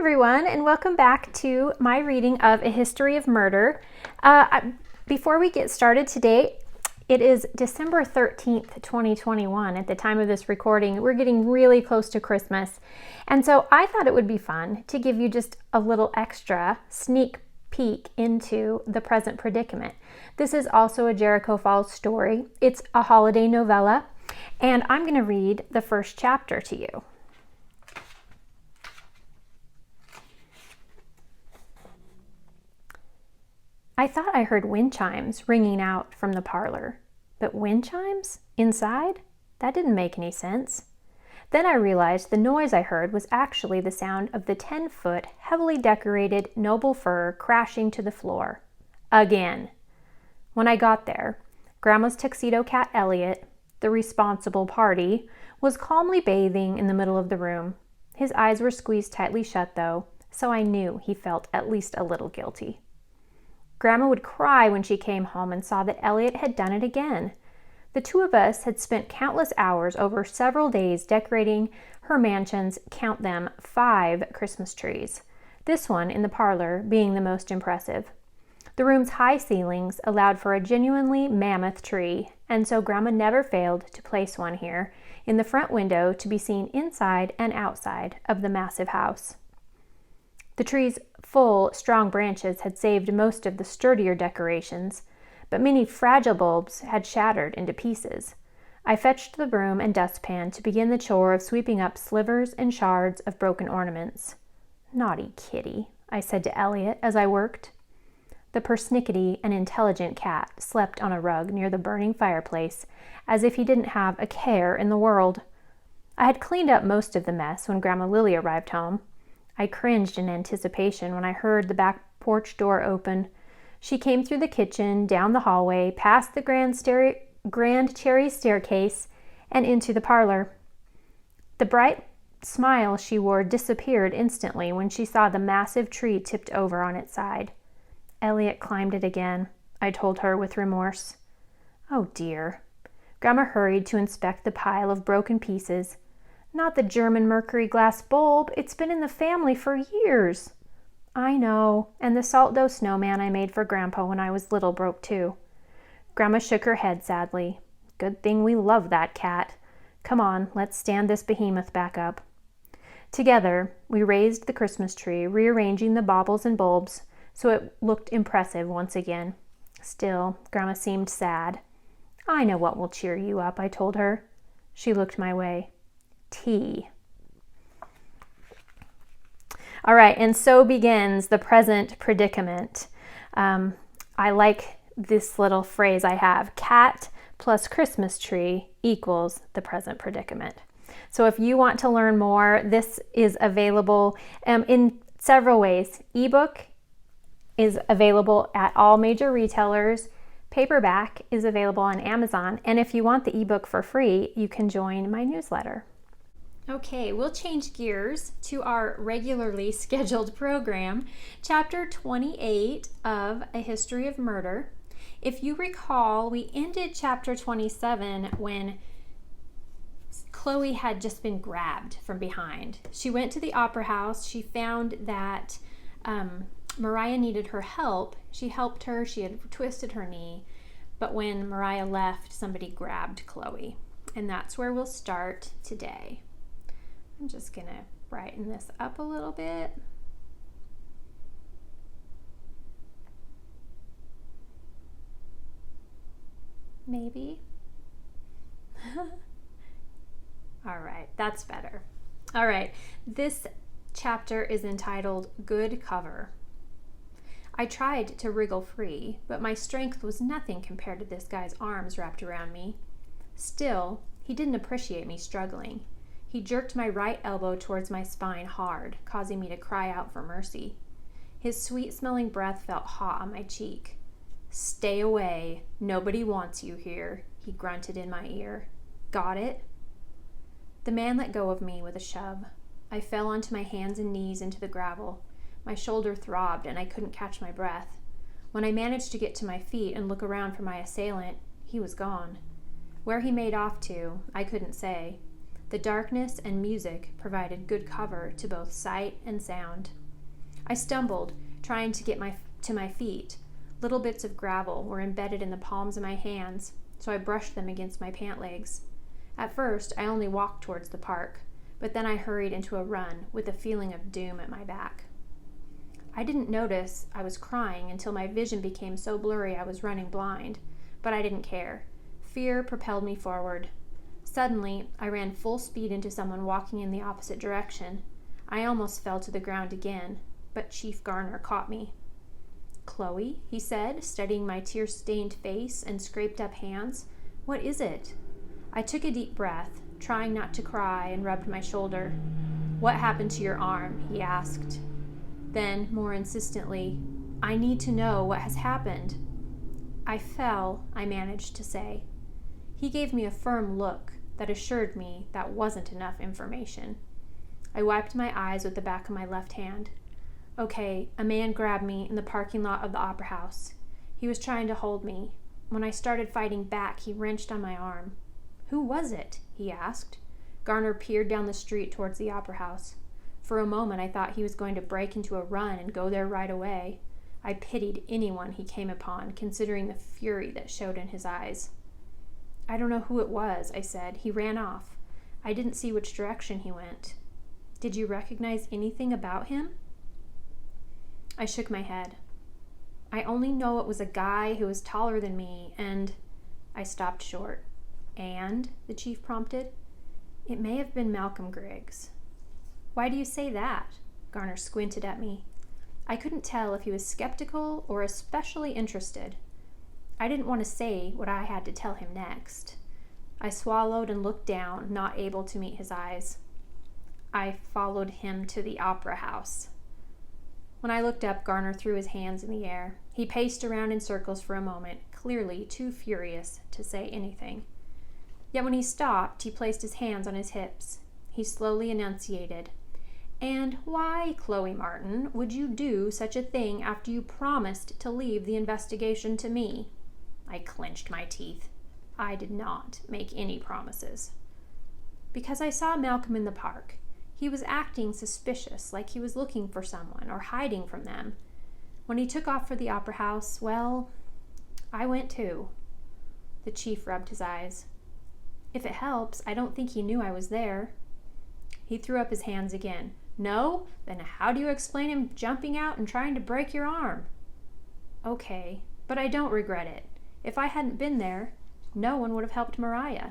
everyone, and welcome back to my reading of A History of Murder. Before we get started today, it is December 13th, 2021 at the time of this recording. We're getting really close to Christmas, and so I thought it would be fun to give you just a little extra sneak peek into The Present Predicament. This is also a Jericho Falls story. It's a holiday novella, and I'm going to read the first chapter to you. I thought I heard wind chimes ringing out from the parlor, but wind chimes? Inside? That didn't make any sense. Then I realized the noise I heard was actually the sound of the 10-foot, heavily decorated noble fir crashing to the floor. Again. When I got there, Grandma's tuxedo cat Elliot, the responsible party, was calmly bathing in the middle of the room. His eyes were squeezed tightly shut, though, so I knew he felt at least a little guilty. Grandma would cry when she came home and saw that Elliot had done it again. The two of us had spent countless hours over several days decorating her mansion's, count them, 5 Christmas trees, this one in the parlor being the most impressive. The room's high ceilings allowed for a genuinely mammoth tree, and so Grandma never failed to place one here in the front window to be seen inside and outside of the massive house. The tree's full, strong branches had saved most of the sturdier decorations, but many fragile bulbs had shattered into pieces. I fetched the broom and dustpan to begin the chore of sweeping up slivers and shards of broken ornaments. "Naughty kitty," I said to Elliot as I worked. The persnickety and intelligent cat slept on a rug near the burning fireplace as if he didn't have a care in the world. I had cleaned up most of the mess when Grandma Lily arrived home. I cringed in anticipation when I heard the back porch door open. She came through the kitchen, down the hallway, past the grand cherry staircase, and into the parlor. The bright smile she wore disappeared instantly when she saw the massive tree tipped over on its side. "Elliot climbed it again," I told her with remorse. "Oh dear." Grandma hurried to inspect the pile of broken pieces. "Not the German mercury glass bulb. It's been in the family for years." "I know, and the salt dough snowman I made for Grandpa when I was little broke too." Grandma shook her head sadly. "Good thing we love that cat. Come on, let's stand this behemoth back up." Together, we raised the Christmas tree, rearranging the baubles and bulbs so it looked impressive once again. Still, Grandma seemed sad. "I know what will cheer you up," I told her. She looked my way. Tea. All right, and so begins The Present Predicament. I like this little phrase I have, cat plus Christmas tree equals The Present Predicament. So if you want to learn more, this is available in several ways. Ebook is available at all major retailers. Paperback is available on Amazon. And if you want the ebook for free, you can join my newsletter. Okay, we'll change gears to our regularly scheduled program, Chapter 28 of A History of Murder. If you recall, we ended Chapter 27 when Chloe had just been grabbed from behind. She went to the opera house. She found that Mariah needed her help. She helped her. She had twisted her knee. But when Mariah left, somebody grabbed Chloe. And that's where we'll start today. I'm just going to brighten this up a little bit. Maybe. All right, that's better. All right, this chapter is entitled Good Cover. I tried to wriggle free, but my strength was nothing compared to this guy's arms wrapped around me. Still, he didn't appreciate me struggling. He jerked my right elbow towards my spine hard, causing me to cry out for mercy. His sweet-smelling breath felt hot on my cheek. "Stay away. Nobody wants you here," he grunted in my ear. "Got it?" The man let go of me with a shove. I fell onto my hands and knees into the gravel. My shoulder throbbed and I couldn't catch my breath. When I managed to get to my feet and look around for my assailant, he was gone. Where he made off to, I couldn't say. The darkness and music provided good cover to both sight and sound. I stumbled, trying to get to my feet. Little bits of gravel were embedded in the palms of my hands, so I brushed them against my pant legs. At first, I only walked towards the park, but then I hurried into a run with a feeling of doom at my back. I didn't notice I was crying until my vision became so blurry I was running blind, but I didn't care. Fear propelled me forward. Suddenly, I ran full speed into someone walking in the opposite direction. I almost fell to the ground again, but Chief Garner caught me. "Chloe," he said, studying my tear-stained face and scraped-up hands. "What is it?" I took a deep breath, trying not to cry, and rubbed my shoulder. "What happened to your arm?" he asked. Then, more insistently, "I need to know what has happened." "I fell," I managed to say. He gave me a firm look that assured me that wasn't enough information. I wiped my eyes with the back of my left hand. "Okay, a man grabbed me in the parking lot of the Opera House. He was trying to hold me. When I started fighting back, he wrenched on my arm." "Who was it?" he asked. Garner peered down the street towards the Opera House. For a moment, I thought he was going to break into a run and go there right away. I pitied anyone he came upon, considering the fury that showed in his eyes. "I don't know who it was," I said. "He ran off. I didn't see which direction he went." "Did you recognize anything about him?" I shook my head. "I only know it was a guy who was taller than me, and—" I stopped short. "And?" the chief prompted. "It may have been Malcolm Griggs." "Why do you say that?" Garner squinted at me. I couldn't tell if he was skeptical or especially interested. I didn't want to say what I had to tell him next. I swallowed and looked down, not able to meet his eyes. "I followed him to the Opera House." When I looked up, Garner threw his hands in the air. He paced around in circles for a moment, clearly too furious to say anything. Yet when he stopped, he placed his hands on his hips. He slowly enunciated, "And why, Chloe Martin, would you do such a thing after you promised to leave the investigation to me?" I clenched my teeth. I did not make any promises. "Because I saw Malcolm in the park. He was acting suspicious, like he was looking for someone or hiding from them. When he took off for the Opera House, well, I went too." The chief rubbed his eyes. "If it helps, I don't think he knew I was there." He threw up his hands again. "No? Then how do you explain him jumping out and trying to break your arm?" "Okay, but I don't regret it. If I hadn't been there, no one would have helped Mariah."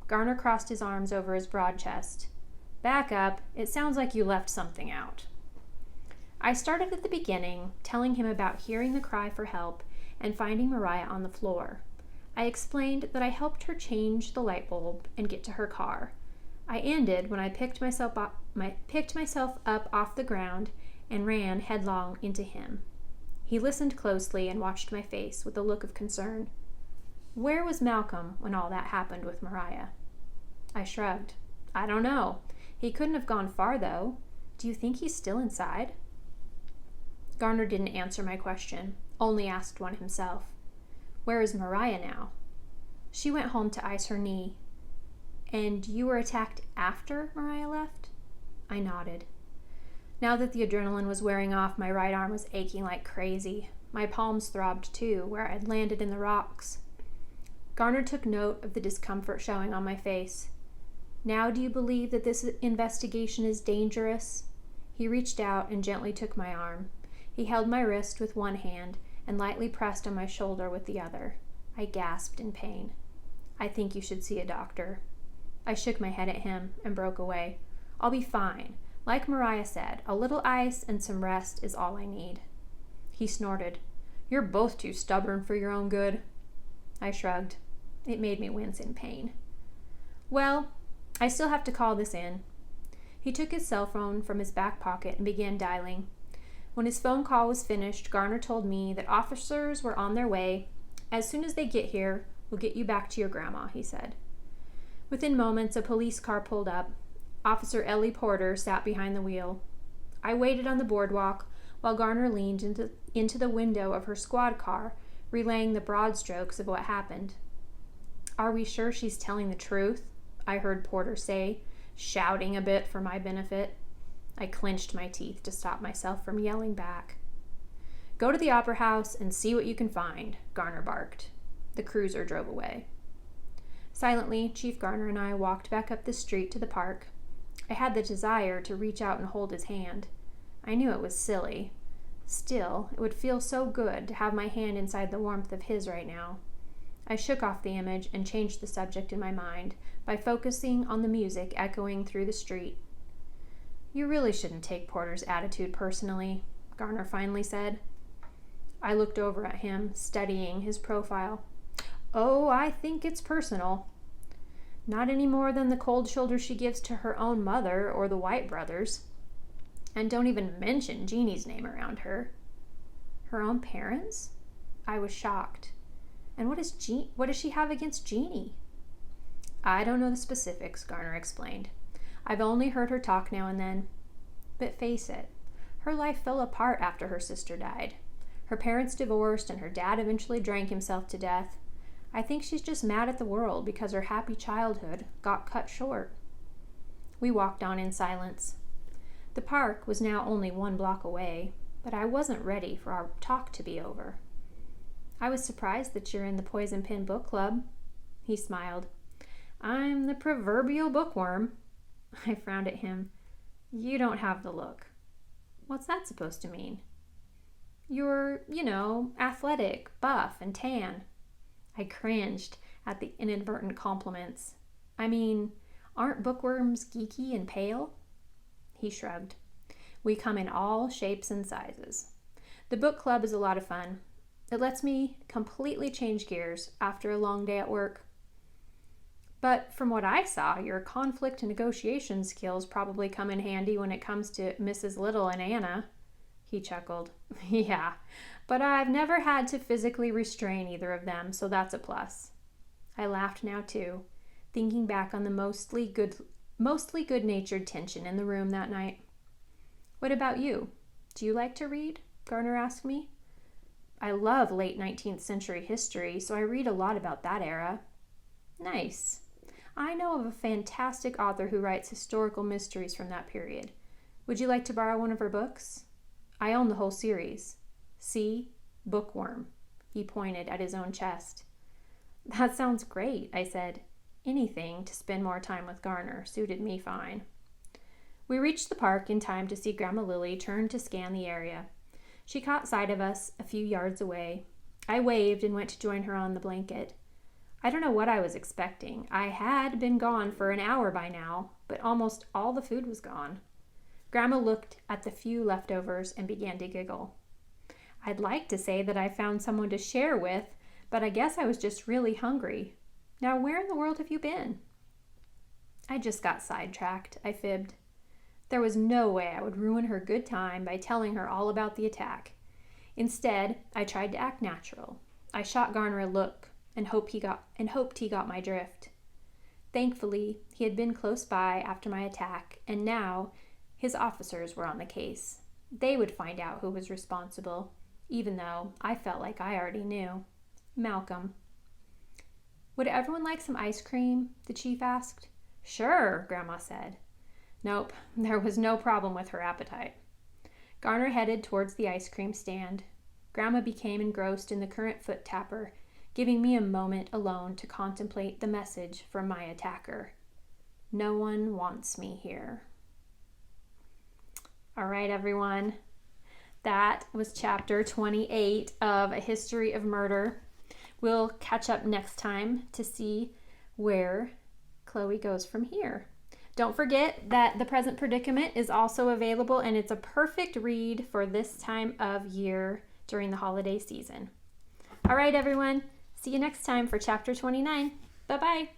Garner crossed his arms over his broad chest. "Back up. It sounds like you left something out." I started at the beginning, telling him about hearing the cry for help and finding Mariah on the floor. I explained that I helped her change the light bulb and get to her car. I ended when I picked myself up off the ground and ran headlong into him. He listened closely and watched my face with a look of concern. "Where was Malcolm when all that happened with Mariah?" I shrugged. "I don't know. He couldn't have gone far, though. Do you think he's still inside?" Garner didn't answer my question, only asked one himself. "Where is Mariah now?" "She went home to ice her knee." "And you were attacked after Mariah left?" I nodded. Now that the adrenaline was wearing off, my right arm was aching like crazy. My palms throbbed too, where I had landed in the rocks. Garner took note of the discomfort showing on my face. "Now do you believe that this investigation is dangerous?" He reached out and gently took my arm. He held my wrist with one hand and lightly pressed on my shoulder with the other. I gasped in pain. "I think you should see a doctor." I shook my head at him and broke away. "I'll be fine. Like Mariah said, a little ice and some rest is all I need." He snorted. "You're both too stubborn for your own good." I shrugged. It made me wince in pain. "Well, I still have to call this in." He took his cell phone from his back pocket and began dialing. When his phone call was finished, Garner told me that officers were on their way. "As soon as they get here, we'll get you back to your grandma," he said. Within moments, a police car pulled up. Officer Ellie Porter sat behind the wheel. I waited on the boardwalk while Garner leaned into the window of her squad car, relaying the broad strokes of what happened. "Are we sure she's telling the truth?" I heard Porter say, shouting a bit for my benefit. I clenched my teeth to stop myself from yelling back. Go to the opera house and see what you can find, Garner barked. The cruiser drove away. Silently, Chief Garner and I walked back up the street to the park. I had the desire to reach out and hold his hand. I knew it was silly. Still, it would feel so good to have my hand inside the warmth of his right now. I shook off the image and changed the subject in my mind by focusing on the music echoing through the street. You really shouldn't take Porter's attitude personally, Garner finally said. I looked over at him, studying his profile. Oh, I think it's personal. Not any more than the cold shoulder she gives to her own mother or the White brothers. And don't even mention Jeannie's name around her. Her own parents? I was shocked. And what does she have against Jeannie? I don't know the specifics, Garner explained. I've only heard her talk now and then. But face it, her life fell apart after her sister died. Her parents divorced and her dad eventually drank himself to death. I think she's just mad at the world because her happy childhood got cut short. We walked on in silence. The park was now only 1 block away, but I wasn't ready for our talk to be over. I was surprised that you're in the Poison Pen Book Club. He smiled. I'm the proverbial bookworm. I frowned at him. You don't have the look. What's that supposed to mean? You're, athletic, buff, and tan. I cringed at the inadvertent compliments. I mean, aren't bookworms geeky and pale? He shrugged. We come in all shapes and sizes. The book club is a lot of fun. It lets me completely change gears after a long day at work. But from what I saw, your conflict and negotiation skills probably come in handy when it comes to Mrs. Little and Anna. He chuckled. Yeah, but I've never had to physically restrain either of them, so that's a plus. I laughed now too, thinking back on the mostly good-natured tension in the room that night. What about you? Do you like to read? Garner asked me. I love late 19th century history, so I read a lot about that era. Nice. I know of a fantastic author who writes historical mysteries from that period. Would you like to borrow one of her books? I own the whole series. See? Bookworm. He pointed at his own chest. That sounds great, I said. Anything to spend more time with Garner suited me fine. We reached the park in time to see Grandma Lily turn to scan the area. She caught sight of us a few yards away. I waved and went to join her on the blanket. I don't know what I was expecting. I had been gone for an hour by now, but almost all the food was gone. Grandma looked at the few leftovers and began to giggle. I'd like to say that I found someone to share with, but I guess I was just really hungry. Now, where in the world have you been? I just got sidetracked, I fibbed. There was no way I would ruin her good time by telling her all about the attack. Instead, I tried to act natural. I shot Garner a look and hoped he got my drift. Thankfully, he had been close by after my attack, and now his officers were on the case. They would find out who was responsible, even though I felt like I already knew. Malcolm. Would everyone like some ice cream? The chief asked. Sure, Grandma said. Nope, there was no problem with her appetite. Garner headed towards the ice cream stand. Grandma became engrossed in the current foot tapper, giving me a moment alone to contemplate the message from my attacker. No one wants me here. All right, everyone. That was chapter 28 of A History of Murder. We'll catch up next time to see where Chloe goes from here. Don't forget that The Present Predicament is also available, and it's a perfect read for this time of year during the holiday season. All right, everyone. See you next time for chapter 29. Bye-bye.